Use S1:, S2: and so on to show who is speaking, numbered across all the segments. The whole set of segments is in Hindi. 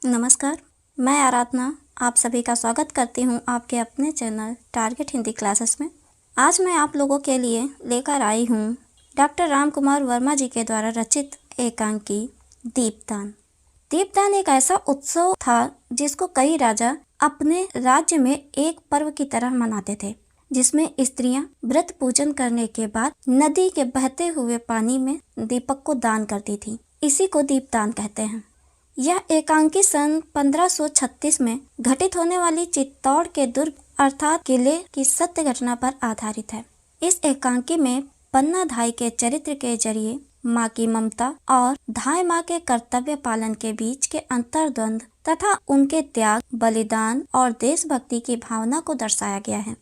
S1: नमस्कार, मैं आराधना आप सभी का स्वागत करती हूँ आपके अपने चैनल टारगेट हिंदी क्लासेस में। आज मैं आप लोगों के लिए लेकर आई हूँ डॉक्टर राम कुमार वर्मा जी के द्वारा रचित एकांकी दीपदान। दीपदान एक ऐसा उत्सव था जिसको कई राजा अपने राज्य में एक पर्व की तरह मनाते थे, जिसमें स्त्रियां व्रत पूजन करने के बाद नदी के बहते हुए पानी में दीपक को दान करती थी। इसी को दीपदान कहते हैं। यह एकांकी सन 1536 में घटित होने वाली चित्तौड़ के दुर्ग अर्थात किले की सत्य घटना पर आधारित है। इस एकांकी में पन्ना धाई के चरित्र के जरिए माँ की ममता और धाई माँ के कर्तव्य पालन के बीच के अंतर्द्वंद तथा उनके त्याग, बलिदान और देशभक्ति की भावना को दर्शाया गया है।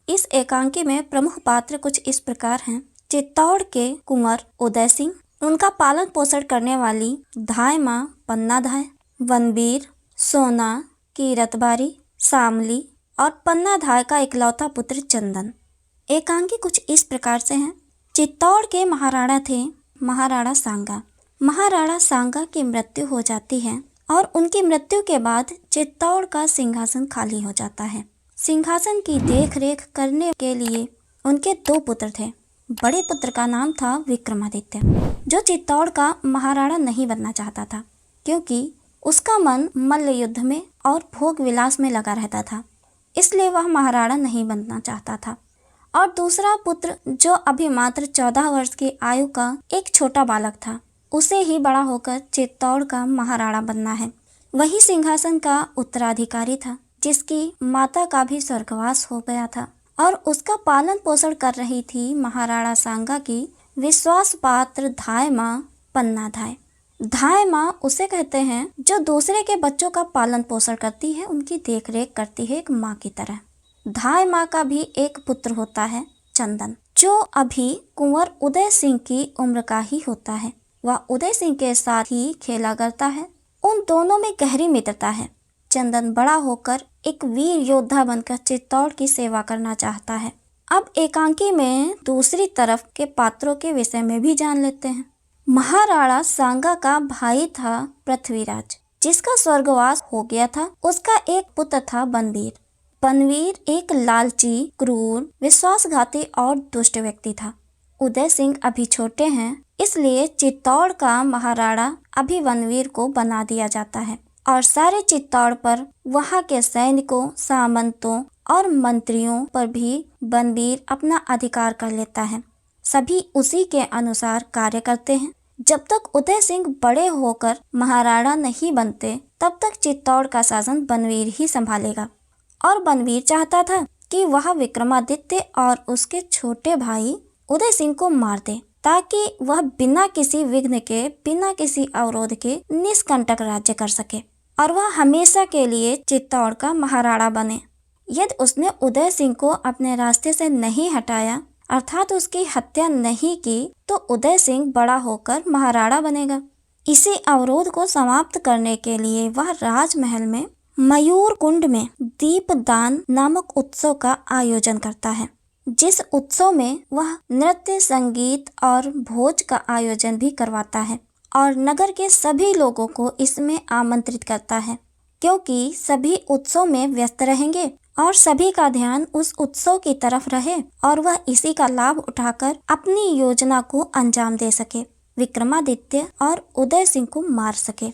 S1: इस एकांकी में प्रमुख पात्र कुछ इस प्रकार हैं। चित्तौड़ के कुंवर उदय सिंह, उनका पालन पोषण करने वाली धाय माँ पन्ना धाय, वनवीर, सोना की रतबारी, शामली और पन्ना धाय का इकलौता पुत्र चंदन। एकांकी कुछ इस प्रकार से हैं। चित्तौड़ के महाराणा थे महाराणा सांगा। महाराणा सांगा की मृत्यु हो जाती है और उनकी मृत्यु के बाद चित्तौड़ का सिंहासन खाली हो जाता है। सिंहासन की देखरेख करने के लिए उनके 2 पुत्र थे। बड़े पुत्र का नाम था विक्रमादित्य, जो चित्तौड़ का महाराणा नहीं बनना चाहता था, क्योंकि उसका मन मल्ल युद्ध में और भोग विलास में लगा रहता था, इसलिए वह महाराणा नहीं बनना चाहता था। और दूसरा पुत्र, जो अभी मात्र 14 वर्ष की आयु का एक छोटा बालक था, उसे ही बड़ा होकर चित्तौड़ का महाराणा बनना है। वही सिंहासन का उत्तराधिकारी था, जिसकी माता का भी स्वर्गवास हो गया था और उसका पालन पोषण कर रही थी महाराणा सांगा की विश्वास पात्र धाय माँ पन्ना धाय। धाय माँ उसे कहते हैं जो दूसरे के बच्चों का पालन पोषण करती है, उनकी देखरेख करती है एक माँ की तरह। धाय माँ का भी एक पुत्र होता है चंदन, जो अभी कुंवर उदय सिंह की उम्र का ही होता है। वह उदय सिंह के साथ ही खेला करता है। उन दोनों में गहरी मित्रता है। चंदन बड़ा होकर एक वीर योद्धा बनकर चित्तौड़ की सेवा करना चाहता है। अब एकांकी में दूसरी तरफ के पात्रों के विषय में भी जान लेते हैं। महाराणा सांगा का भाई था पृथ्वीराज, जिसका स्वर्गवास हो गया था। उसका एक पुत्र था बनवीर। बनवीर एक लालची, क्रूर, विश्वासघाती और दुष्ट व्यक्ति था। उदय सिंह अभी छोटे हैं, इसलिए चित्तौड़ का महाराणा अभी बनवीर को बना दिया जाता है और सारे चित्तौड़ पर, वहां के सैनिकों, सामंतों और मंत्रियों पर भी बनवीर अपना अधिकार कर लेता है। सभी उसी के अनुसार कार्य करते हैं। जब तक उदय सिंह बड़े होकर महाराणा नहीं बनते, तब तक चित्तौड़ का शासन बनवीर ही संभालेगा। और बनवीर चाहता था कि वह विक्रमादित्य और उसके छोटे भाई उदय सिंह को मार दे, ताकि वह बिना किसी विघ्न के, बिना किसी अवरोध के निष्कंटक राज्य कर सके और वह हमेशा के लिए चित्तौड़ का महाराणा बने। यदि उसने उदय सिंह को अपने रास्ते से नहीं हटाया, अर्थात उसकी हत्या नहीं की, तो उदय सिंह बड़ा होकर महाराणा बनेगा। इसी अवरोध को समाप्त करने के लिए वह राजमहल में मयूर कुंड में दीपदान नामक उत्सव का आयोजन करता है, जिस उत्सव में वह नृत्य, संगीत और भोज का आयोजन भी करवाता है और नगर के सभी लोगों को इसमें आमंत्रित करता है, क्योंकि सभी उत्सव में व्यस्त रहेंगे और सभी का ध्यान उस उत्सव की तरफ रहे और वह इसी का लाभ उठाकर अपनी योजना को अंजाम दे सके, विक्रमादित्य और उदय सिंह को मार सके।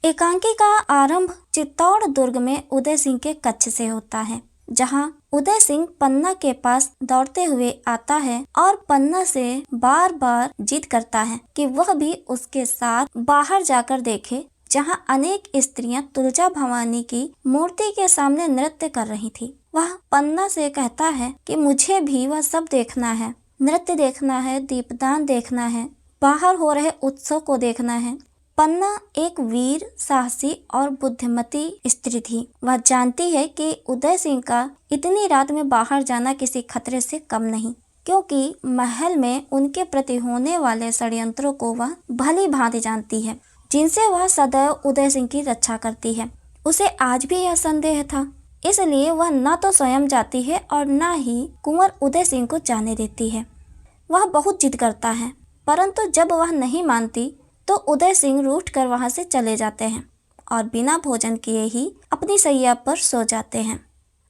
S1: एकांकी का आरंभ चित्तौड़ दुर्ग में उदय सिंह के कक्ष से होता है, जहां उदय सिंह पन्ना के पास दौड़ते हुए आता है और पन्ना से बार बार जिद करता है कि वह भी उसके साथ बाहर जाकर देखे, जहां अनेक स्त्रियां तुलजा भवानी की मूर्ति के सामने नृत्य कर रही थी। वह पन्ना से कहता है कि मुझे भी वह सब देखना है, नृत्य देखना है, दीपदान देखना है, बाहर हो रहे उत्सव को देखना है। पन्ना एक वीर, साहसी और बुद्धिमती स्त्री थी। वह जानती है कि उदय सिंह का इतनी रात में बाहर जाना किसी खतरे से कम नहीं, क्योंकि महल में उनके प्रति होने वाले षड्यंत्रों को वह भली भांति जानती है, जिनसे वह सदैव उदय सिंह की रक्षा करती है। उसे आज भी यह संदेह था, इसलिए वह न तो स्वयं जाती है और न ही कुंवर उदय सिंह को जाने देती है। वह बहुत जिद करता है, परंतु जब वह नहीं मानती तो उदय सिंह रूठ कर वहां से चले जाते हैं और बिना भोजन किए ही अपनी सैया पर सो जाते हैं।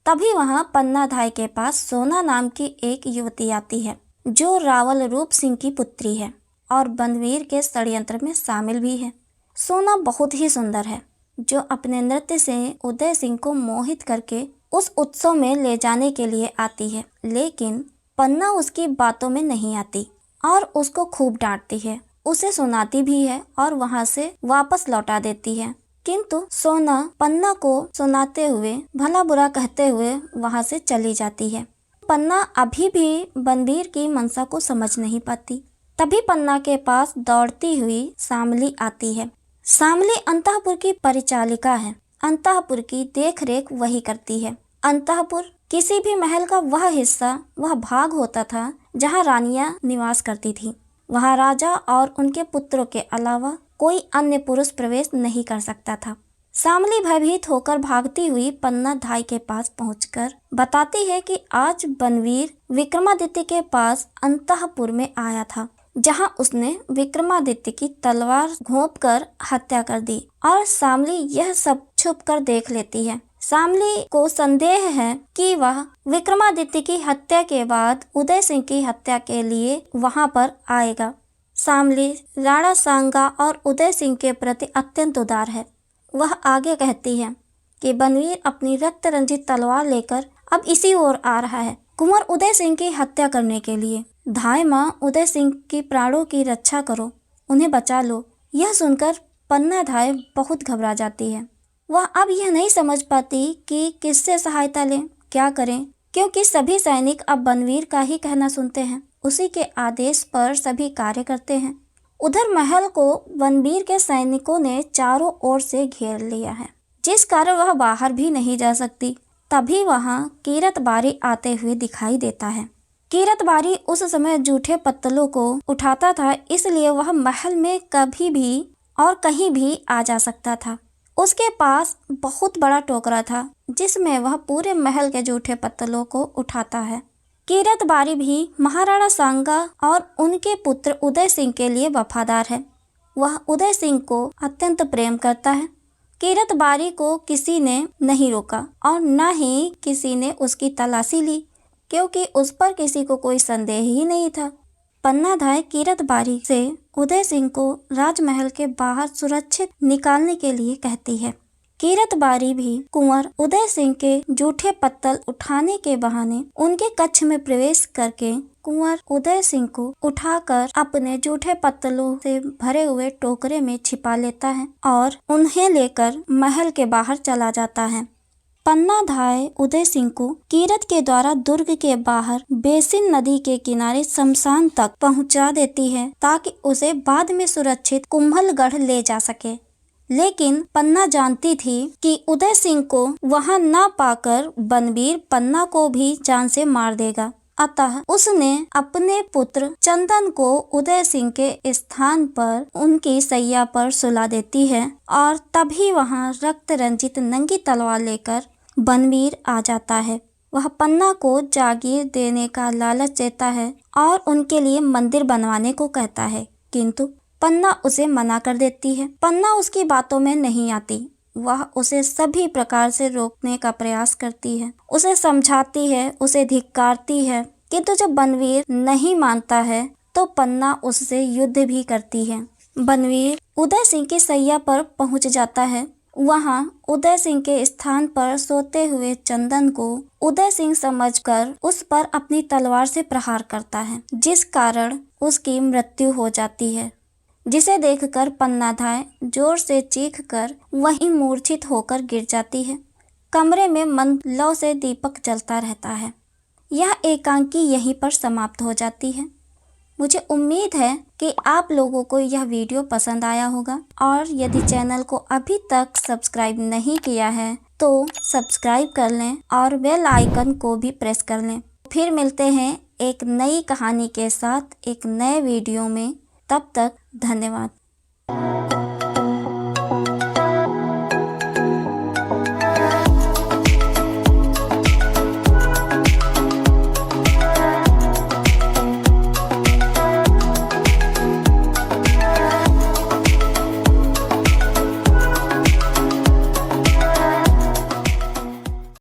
S1: तभी वहाँ पन्नाधाय के पास सोना नाम की एक युवती आती है जो रावल रूप सिंह की पुत्री है और बनवीर के षड्यंत्र में शामिल भी है। सोना बहुत ही सुंदर है जो अपने नृत्य से उदय सिंह को मोहित करके उस उत्सव में ले जाने के लिए आती है, लेकिन पन्ना उसकी बातों में नहीं आती और उसको खूब डांटती है, उसे सुनाती भी है और वहाँ से वापस लौटा देती है। किंतु सोना पन्ना को सुनाते हुए भला बुरा कहते हुए वहाँ से चली जाती है। पन्ना अभी भी बनवीर की मनसा को समझ नहीं पाती। तभी पन्ना के पास दौड़ती हुई शामली आती है। शामली अंतःपुर की परिचालिका है। अंतःपुर की देख रेख वही करती है। अंतःपुर किसी भी महल का वह हिस्सा, वह भाग होता था जहाँ रानियां निवास करती थी। वहाँ राजा और उनके पुत्रों के अलावा कोई अन्य पुरुष प्रवेश नहीं कर सकता था। शामली भयभीत होकर भागती हुई पन्नाधाय के पास पहुंचकर बताती है कि आज बनवीर विक्रमादित्य के पास अंतःपुर में आया था, जहां उसने विक्रमादित्य की तलवार घोंपकर हत्या कर दी और शामली यह सब छुप कर देख लेती है। शामली को संदेह है कि वह विक्रमादित्य की हत्या के बाद उदय सिंह की हत्या के लिए वहां पर आएगा। शामली राणा सांगा और उदय सिंह के प्रति अत्यंत उदार है। वह आगे कहती है कि बनवीर अपनी रक्त रंजित तलवार लेकर अब इसी ओर आ रहा है, कुंवर उदय सिंह की हत्या करने के लिए। धाय माँ, उदय सिंह की प्राणों की रक्षा करो, उन्हें बचा लो। यह सुनकर पन्नाधाय बहुत घबरा जाती है। वह अब यह नहीं समझ पाती कि किससे सहायता लें, क्या करें, क्योंकि सभी सैनिक अब बनवीर का ही कहना सुनते हैं, उसी के आदेश पर सभी कार्य करते हैं। उधर महल को बनवीर के सैनिकों ने चारों ओर से घेर लिया है, जिस कारण वह बाहर भी नहीं जा सकती। तभी वहां कीरत बारी आते हुए दिखाई देता है। कीरत बारी उस समय जूठे पत्तलों को उठाता था, इसलिए वह महल में कभी भी और कहीं भी आ जा सकता था। उसके पास बहुत बड़ा टोकरा था जिसमें वह पूरे महल के जूठे पत्तलों को उठाता है। कीरत बारी भी महाराणा सांगा और उनके पुत्र उदय सिंह के लिए वफादार है। वह उदय सिंह को अत्यंत प्रेम करता है। कीरत बारी को किसी ने नहीं रोका और न ही किसी ने उसकी तलाशी ली, क्योंकि उस पर किसी को कोई संदेह ही नहीं था। पन्नाधाय कीरत बारी से उदय सिंह को राजमहल के बाहर सुरक्षित निकालने के लिए कहती है। कीरत बारी भी कुंवर उदय सिंह के जूठे पत्तल उठाने के बहाने उनके कक्ष में प्रवेश करके कुंवर उदय सिंह को उठाकर अपने जूठे पत्तलों से भरे हुए टोकरे में छिपा लेता है और उन्हें लेकर महल के बाहर चला जाता है। पन्नाधाय उदय सिंह को कीरत के द्वारा दुर्ग के बाहर बेसिन नदी के किनारे शमशान तक पहुंचा देती है ताकि उसे बाद में सुरक्षित कुंभलगढ़ ले जा सके। लेकिन पन्ना जानती थी कि उदय सिंह को वहां न पाकर बनवीर पन्ना को भी जान से मार देगा, अतः उसने अपने पुत्र चंदन को उदय सिंह के स्थान पर उनकी सैया पर सुला देती है और तभी वहां रक्त रंजित नंगी तलवार लेकर बनवीर आ जाता है। वह पन्ना को जागीर देने का लालच देता है और उनके लिए मंदिर बनवाने को कहता है, किंतु पन्ना उसे मना कर देती है। पन्ना उसकी बातों में नहीं आती। वह उसे सभी प्रकार से रोकने का प्रयास करती है, उसे समझाती है, उसे धिक्कारती है, किंतु जब बनवीर नहीं मानता है तो पन्ना उससे युद्ध भी करती है। बनवीर उदय सिंह की सैया पर पहुंच जाता है। वहां उदय सिंह के स्थान पर सोते हुए चंदन को उदय सिंह समझकर उस पर अपनी तलवार से प्रहार करता है, जिस कारण उसकी मृत्यु हो जाती है, जिसे देखकर पन्नाधाय जोर से चीखकर वहीं मूर्छित होकर गिर जाती है। कमरे में मंद लौ से दीपक जलता रहता है। यह एकांकी यहीं पर समाप्त हो जाती है। मुझे उम्मीद है कि आप लोगों को यह वीडियो पसंद आया होगा और यदि चैनल को अभी तक सब्सक्राइब नहीं किया है तो सब्सक्राइब कर लें और बेल आइकन को भी प्रेस कर लें। फिर मिलते हैं एक नई कहानी के साथ एक नए वीडियो में। तब तक धन्यवाद।